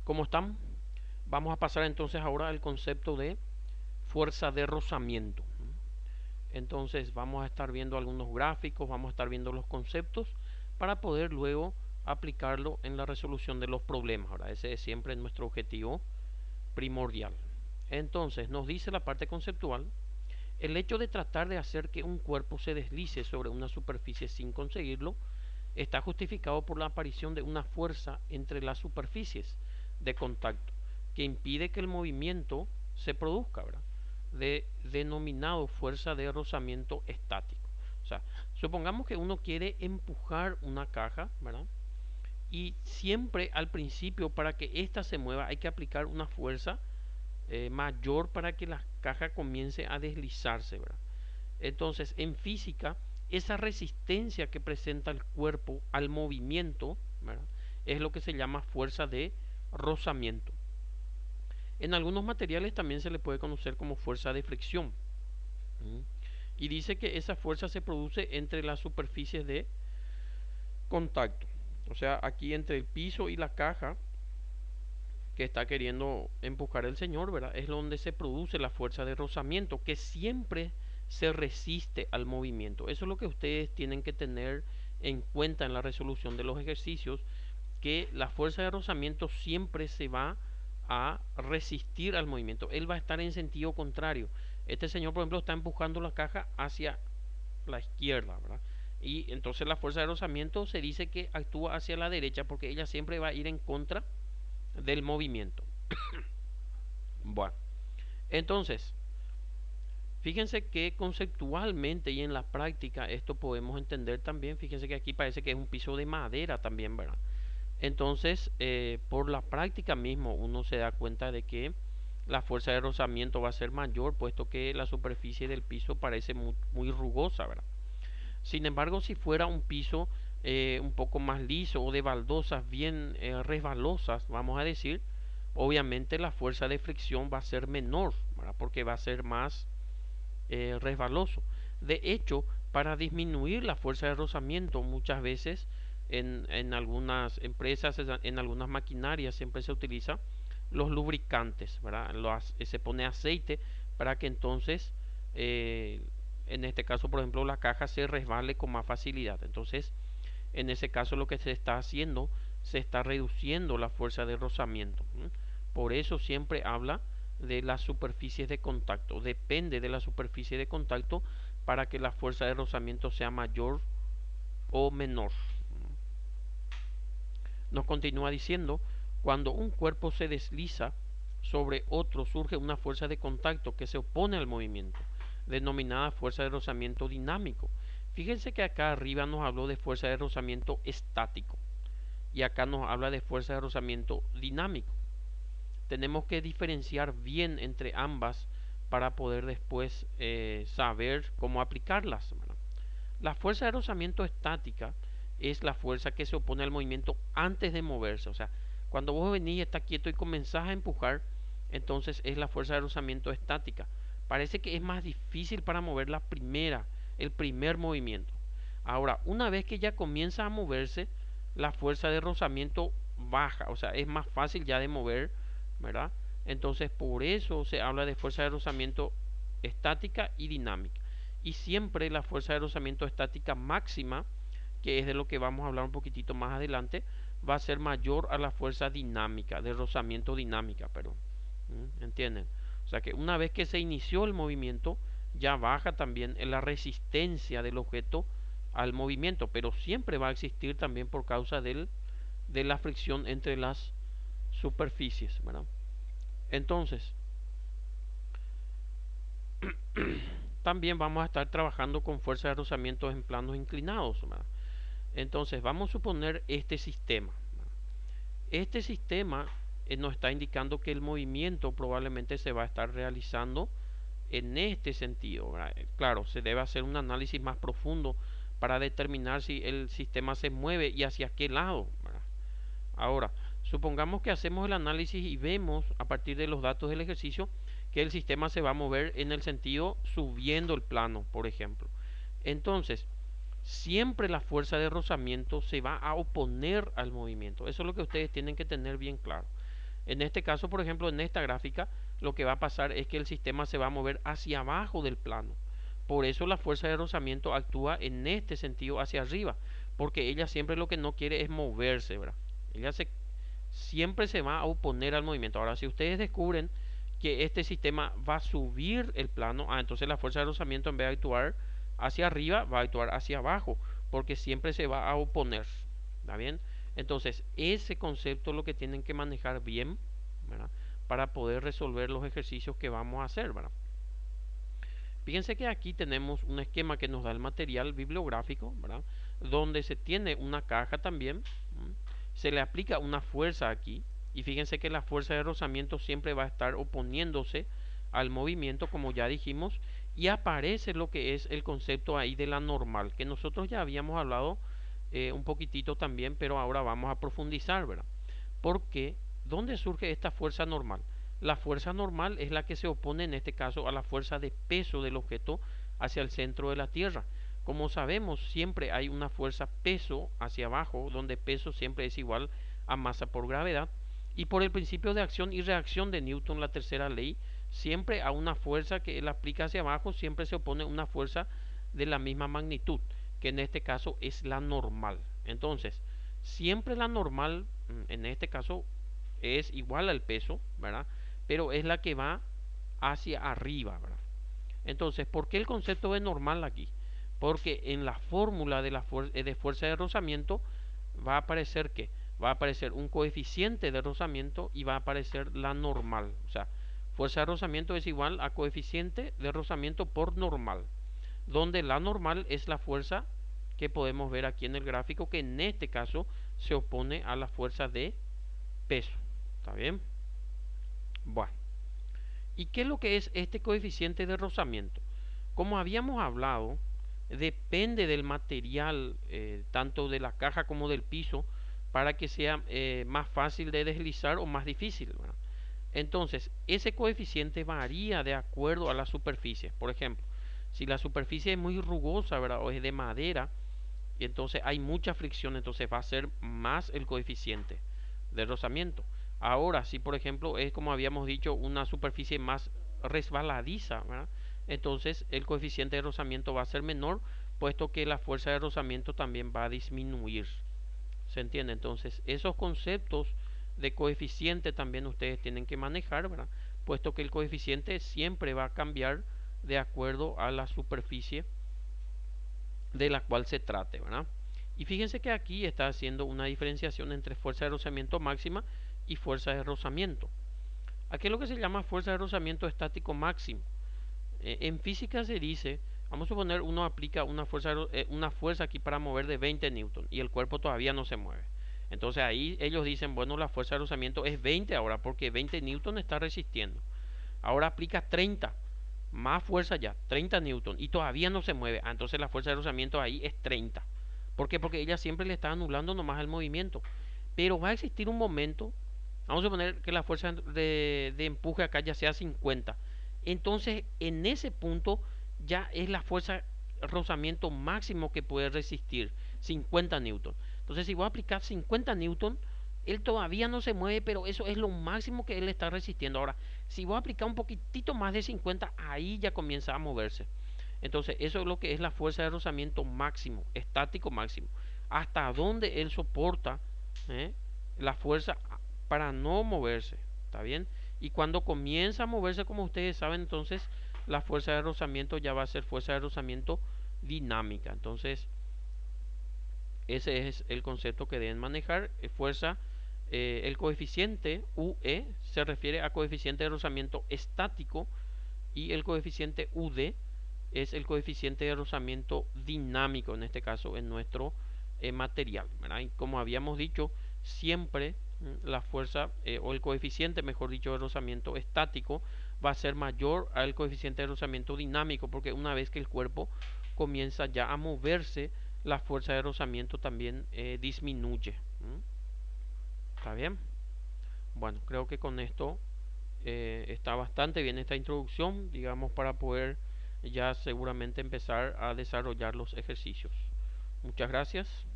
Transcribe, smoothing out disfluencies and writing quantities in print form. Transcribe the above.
¿Cómo están? Vamos a pasar entonces ahora al concepto de fuerza de rozamiento. Entonces vamos a estar viendo algunos gráficos, vamos a estar viendo los conceptos para poder luego aplicarlo en la resolución de los problemas. Ahora, ese es siempre nuestro objetivo primordial. Entonces nos dice la parte conceptual: el hecho de tratar de hacer que un cuerpo se deslice sobre una superficie sin conseguirlo está justificado por la aparición de una fuerza entre las superficies de contacto que impide que el movimiento se produzca, ¿verdad? Denominado fuerza de rozamiento estático. O sea, supongamos que uno quiere empujar una caja, ¿verdad? Y siempre al principio, para que ésta se mueva, hay que aplicar una fuerza mayor para que la caja comience a deslizarse, ¿verdad? Entonces, en física, esa resistencia que presenta el cuerpo al movimiento, ¿verdad?, es lo que se llama fuerza de rozamiento. En algunos materiales también se le puede conocer como fuerza de fricción. Y dice que esa fuerza se produce entre las superficies de contacto. O sea, aquí entre el piso y la caja que está queriendo empujar el señor, ¿verdad?, es donde se produce la fuerza de rozamiento, que siempre se resiste al movimiento. Eso es lo que ustedes tienen que tener en cuenta en la resolución de los ejercicios, que la fuerza de rozamiento siempre se va a resistir al movimiento. Él va a estar en sentido contrario. Este señor, por ejemplo, está empujando la caja hacia la izquierda, ¿verdad? Y entonces la fuerza de rozamiento se dice que actúa hacia la derecha, porque ella siempre va a ir en contra del movimiento. Bueno, entonces, fíjense que conceptualmente y en la práctica esto podemos entender también. Fíjense que aquí parece que es un piso de madera también, ¿verdad? Entonces, por la práctica mismo uno se da cuenta de que la fuerza de rozamiento va a ser mayor, puesto que la superficie del piso parece muy rugosa, ¿verdad? Sin embargo, si fuera un piso un poco más liso o de baldosas bien resbalosas, vamos a decir, obviamente la fuerza de fricción va a ser menor, ¿verdad?, porque va a ser más resbaloso. De hecho, para disminuir la fuerza de rozamiento, muchas veces en algunas empresas, en algunas maquinarias, siempre se utiliza los lubricantes, ¿verdad? Se pone aceite para que entonces, en este caso, por ejemplo, la caja se resbale con más facilidad. Entonces, en ese caso, lo que se está haciendo, se está reduciendo la fuerza de rozamiento. Por eso siempre habla de las superficies de contacto. Depende de la superficie de contacto para que la fuerza de rozamiento sea mayor o menor. Nos continúa diciendo: cuando un cuerpo se desliza sobre otro, surge una fuerza de contacto que se opone al movimiento, denominada fuerza de rozamiento dinámico. Fíjense que acá arriba nos habló de fuerza de rozamiento estático y acá nos habla de fuerza de rozamiento dinámico. Tenemos que diferenciar bien entre ambas para poder después saber cómo aplicarlas, ¿verdad? La fuerza de rozamiento estática es la fuerza que se opone al movimiento antes de moverse. O sea, cuando vos venís, estás quieto y comenzás a empujar, entonces es la fuerza de rozamiento estática. Parece que es más difícil para mover el primer movimiento. Ahora, una vez que ya comienza a moverse, la fuerza de rozamiento baja. O sea, es más fácil ya de mover, ¿verdad? Entonces, por eso se habla de fuerza de rozamiento estática y dinámica. Y siempre la fuerza de rozamiento estática máxima, que es de lo que vamos a hablar un poquitito más adelante, va a ser mayor a la fuerza dinámica, de rozamiento dinámica, perdón. ¿Entienden? O sea que una vez que se inició el movimiento, ya baja también la resistencia del objeto al movimiento, pero siempre va a existir también por causa de la fricción entre las superficies, ¿verdad? Entonces, también vamos a estar trabajando con fuerza de rozamiento en planos inclinados, ¿verdad? Entonces, vamos a suponer este sistema. Este sistema nos está indicando que el movimiento probablemente se va a estar realizando en este sentido, ¿verdad? Claro, se debe hacer un análisis más profundo para determinar si el sistema se mueve y hacia qué lado, ¿verdad? Ahora, supongamos que hacemos el análisis y vemos a partir de los datos del ejercicio que el sistema se va a mover en el sentido subiendo el plano, por ejemplo. Entonces, siempre la fuerza de rozamiento se va a oponer al movimiento. Eso es lo que ustedes tienen que tener bien claro. En este caso, por ejemplo, en esta gráfica, lo que va a pasar es que el sistema se va a mover hacia abajo del plano. Por eso la fuerza de rozamiento actúa en este sentido hacia arriba, porque ella siempre lo que no quiere es moverse, ¿verdad? Ella siempre se va a oponer al movimiento. Ahora, si ustedes descubren que este sistema va a subir el plano, entonces la fuerza de rozamiento en vez de actuar hacia arriba, va a actuar hacia abajo, porque siempre se va a oponer. ¿Está bien? Entonces, ese concepto es lo que tienen que manejar bien, ¿verdad? Para poder resolver los ejercicios que vamos a hacer, ¿verdad? Fíjense que aquí tenemos un esquema que nos da el material bibliográfico, ¿verdad? Donde se tiene una caja también, se le aplica una fuerza aquí, y fíjense que la fuerza de rozamiento siempre va a estar oponiéndose al movimiento, como ya dijimos, y aparece lo que es el concepto ahí de la normal, que nosotros ya habíamos hablado un poquitito también, pero ahora vamos a profundizar, ¿verdad? Porque, ¿dónde surge esta fuerza normal? La fuerza normal es la que se opone en este caso a la fuerza de peso del objeto hacia el centro de la Tierra. Como sabemos, siempre hay una fuerza peso hacia abajo, donde peso siempre es igual a masa por gravedad. Y por el principio de acción y reacción de Newton, la tercera ley, siempre a una fuerza que él aplica hacia abajo, siempre se opone una fuerza de la misma magnitud, que en este caso es la normal. Entonces, siempre la normal, en este caso, es igual al peso, ¿verdad? Pero es la que va hacia arriba, ¿verdad? Entonces, ¿por qué el concepto de normal aquí? Porque en la fórmula de de fuerza de rozamiento va a aparecer que va a aparecer un coeficiente de rozamiento y va a aparecer la normal. O sea, fuerza de rozamiento es igual a coeficiente de rozamiento por normal, donde la normal es la fuerza que podemos ver aquí en el gráfico, que en este caso se opone a la fuerza de peso. ¿Está bien? Bueno. ¿Y qué es lo que es este coeficiente de rozamiento? Como habíamos hablado, depende del material, tanto de la caja como del piso, para que sea más fácil de deslizar o más difícil, ¿verdad? Entonces, ese coeficiente varía de acuerdo a la superficie. Por ejemplo, si la superficie es muy rugosa, ¿verdad? O es de madera, y entonces hay mucha fricción, entonces va a ser más el coeficiente de rozamiento. Ahora, si por ejemplo es como habíamos dicho una superficie más resbaladiza, ¿verdad? Entonces el coeficiente de rozamiento va a ser menor, puesto que la fuerza de rozamiento también va a disminuir. ¿Se entiende? Entonces esos conceptos de coeficiente también ustedes tienen que manejar, ¿verdad? Puesto que el coeficiente siempre va a cambiar de acuerdo a la superficie de la cual se trate, ¿verdad? Y fíjense que aquí está haciendo una diferenciación entre fuerza de rozamiento máxima y fuerza de rozamiento. Aquí es lo que se llama fuerza de rozamiento estático máximo. En física se dice, vamos a suponer uno aplica una fuerza aquí para mover de 20 newton y el cuerpo todavía no se mueve. Entonces ahí ellos dicen, bueno, la fuerza de rozamiento es 20 ahora porque 20 newton está resistiendo. Ahora aplica 30, más fuerza ya, 30 newton y todavía no se mueve. Entonces la fuerza de rozamiento ahí es 30. ¿Por qué? Porque ella siempre le está anulando nomás el movimiento. Pero va a existir un momento, vamos a suponer que la fuerza de empuje acá ya sea 50. Entonces en ese punto ya es la fuerza rozamiento máximo que puede resistir, 50 newton. Entonces si voy a aplicar 50 newton, él todavía no se mueve, pero eso es lo máximo que él está resistiendo. Ahora, si voy a aplicar un poquitito más de 50, ahí ya comienza a moverse. Entonces, eso es lo que es la fuerza de rozamiento máximo, estático máximo. Hasta donde él soporta la fuerza para no moverse. ¿Está bien? Y cuando comienza a moverse, como ustedes saben, entonces la fuerza de rozamiento ya va a ser fuerza de rozamiento dinámica. Entonces, ese es el concepto que deben manejar. El coeficiente UE se refiere a coeficiente de rozamiento estático y el coeficiente UD es el coeficiente de rozamiento dinámico, en este caso en nuestro material, ¿verdad? Y como habíamos dicho, siempre la fuerza o el coeficiente, mejor dicho, de rozamiento estático va a ser mayor al coeficiente de rozamiento dinámico, porque una vez que el cuerpo comienza ya a moverse, la fuerza de rozamiento también disminuye. ¿Está bien? Bueno, creo que con esto está bastante bien esta introducción, digamos, para poder ya seguramente empezar a desarrollar los ejercicios. Muchas gracias.